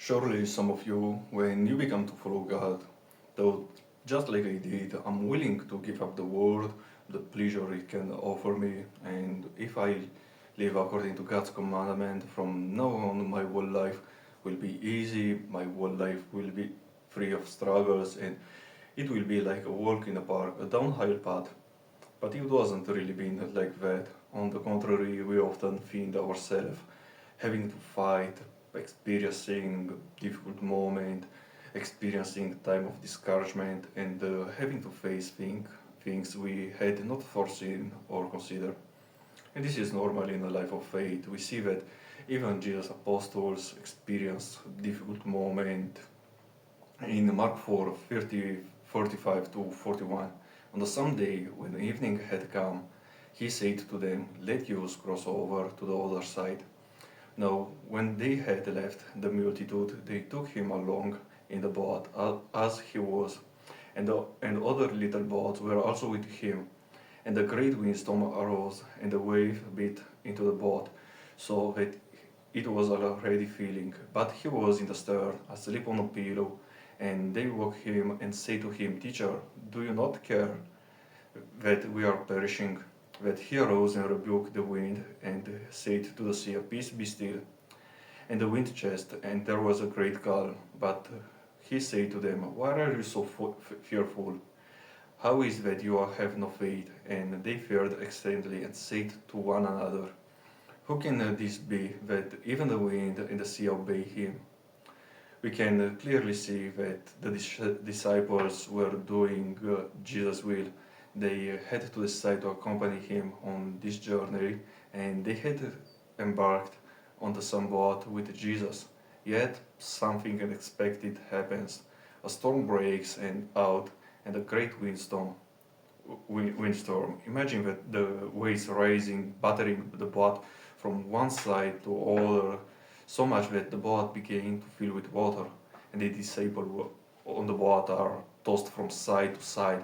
Surely some of you, when you become to follow God, thought, just like I did, I'm willing to give up the world, the pleasure it can offer me, and if I live according to God's commandment, from now on my whole life will be easy, my whole life will be free of struggles, and it will be like a walk in a park, a downhill path. But it wasn't really been like that. On the contrary, we often find ourselves having to fight, experiencing difficult moment, experiencing time of discouragement, and having to face things we had not foreseen or considered. And this is normal in a life of faith. We see that even Jesus' apostles experienced difficult moment in Mark 4, 30, 45 to 41. On the same day, when evening had come, he said to them, "Let us cross over to the other side." Now, when they had left the multitude, they took him along in the boat as he was, and other little boats were also with him. And a great windstorm arose, and the wave beat into the boat, so that it was already filling. But he was in the stern, asleep on a pillow. And they woke him and said to him, "Teacher, do you not care that we are perishing?" That he arose and rebuked the wind and said to the sea, "Peace, be still." And the wind ceased, and there was a great calm. But he said to them, "Why are you so fearful? How is that you have no faith?" And they feared exceedingly and said to one another, "Who can this be, that even the wind and the sea obey him?" We can clearly see that the disciples were doing Jesus' will. They had to decide to accompany him on this journey, and they had embarked on the same boat with Jesus. Yet something unexpected happens. A storm breaks out, and a great windstorm. Imagine that the waves rising, battering the boat from one side to other, so much that the boat began to fill with water, and the disciples on the boat are tossed from side to side.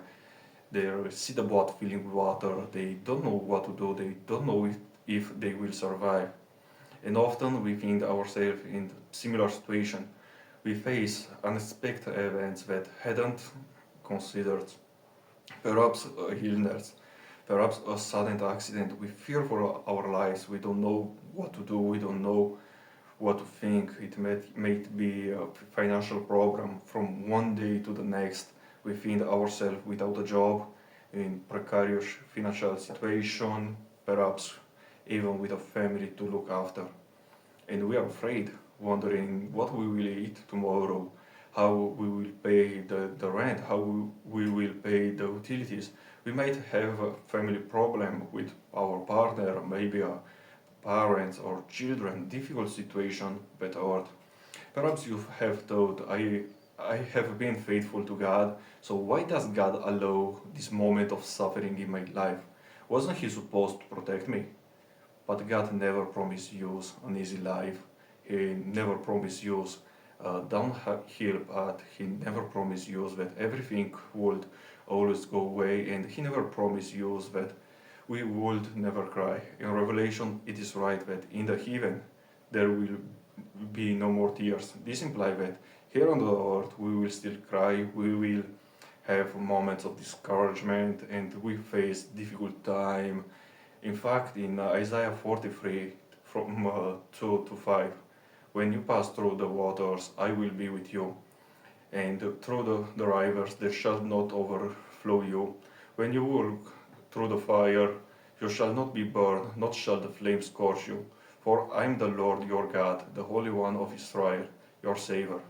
They see the boat filling with water, they don't know what to do, they don't know if they will survive. And often we find ourselves in similar situation. We face unexpected events that hadn't considered. Perhaps a illness, perhaps a sudden accident. We fear for our lives, we don't know what to do, we don't know what to think. It may be a financial problem. From one day to the next, we find ourselves without a job, in precarious financial situation, perhaps even with a family to look after. And we are afraid, wondering what we will eat tomorrow, how we will pay the rent, how we will pay the utilities. We might have a family problem with our partner, maybe a parents or children, difficult situation that earth. Perhaps you have thought, I have been faithful to God, so why does God allow this moment of suffering in my life? Wasn't He supposed to protect me? But God never promised you an easy life. He never promised you a downhill path. He never promised you that everything would always go away, and He never promised you that we would never cry. In Revelation, it is right that in the heaven there will be no more tears. This implies that here on the earth we will still cry, we will have moments of discouragement, and we face difficult time. In fact, in Isaiah 43, from 2 to 5, when you pass through the waters, I will be with you, and through the rivers they shall not overflow you. When you walk through the fire, you shall not be burned, not shall the flames scorch you. For I am the Lord your God, the Holy One of Israel, your Savior.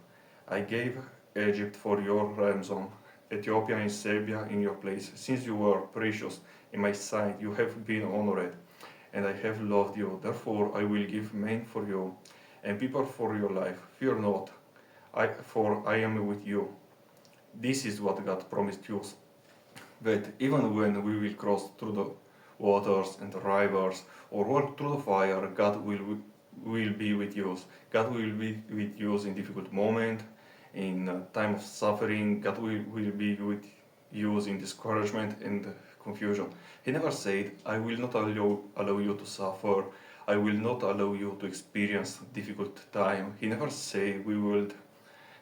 I gave Egypt for your ransom, Ethiopia and Serbia in your place. Since you were precious in my sight, you have been honored, and I have loved you. Therefore I will give men for you, and people for your life. Fear not, for I am with you. This is what God promised you, that even when we will cross through the waters and the rivers or walk through the fire, God will be with you. God will be with you in difficult moment, in time of suffering. God will be with you in discouragement and confusion. He never said, "I will not allow you to suffer. I will not allow you to experience difficult time. He never say we will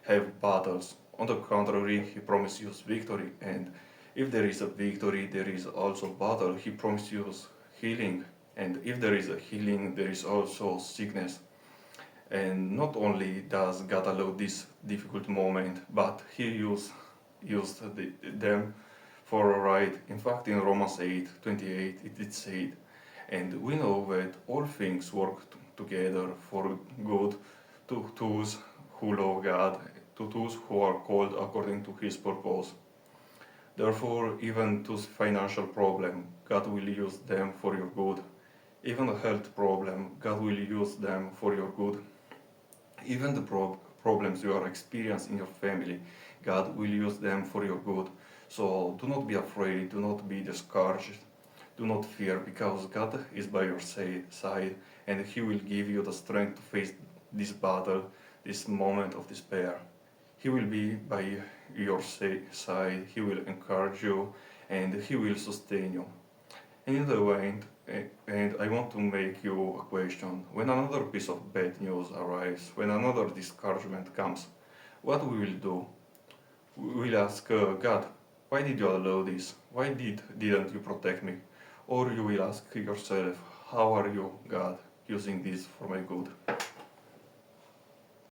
have battles. On the contrary, he promises you victory, and if there is a victory, there is also battle. He promises you healing, and if there is a healing, there is also sickness. And not only does God allow this difficult moment, but He used them for a right. In fact, in Romans 8:28, it is said, and we know that all things work together for good to those who love God, to those who are called according to His purpose. Therefore, even those financial problems, God will use them for your good. Even a health problem, God will use them for your good. Even the problems you are experiencing in your family, God will use them for your good. So do not be afraid, do not be discouraged, do not fear, because God is by your side, and He will give you the strength to face this battle, this moment of despair. He will be by your side, He will encourage you, and He will sustain you. And in the end, and I want to make you a question. When another piece of bad news arrives, when another discouragement comes, what we will do? We will ask God, why did you allow this? Why didn't you protect me? Or you will ask yourself, how are you, God, using this for my good?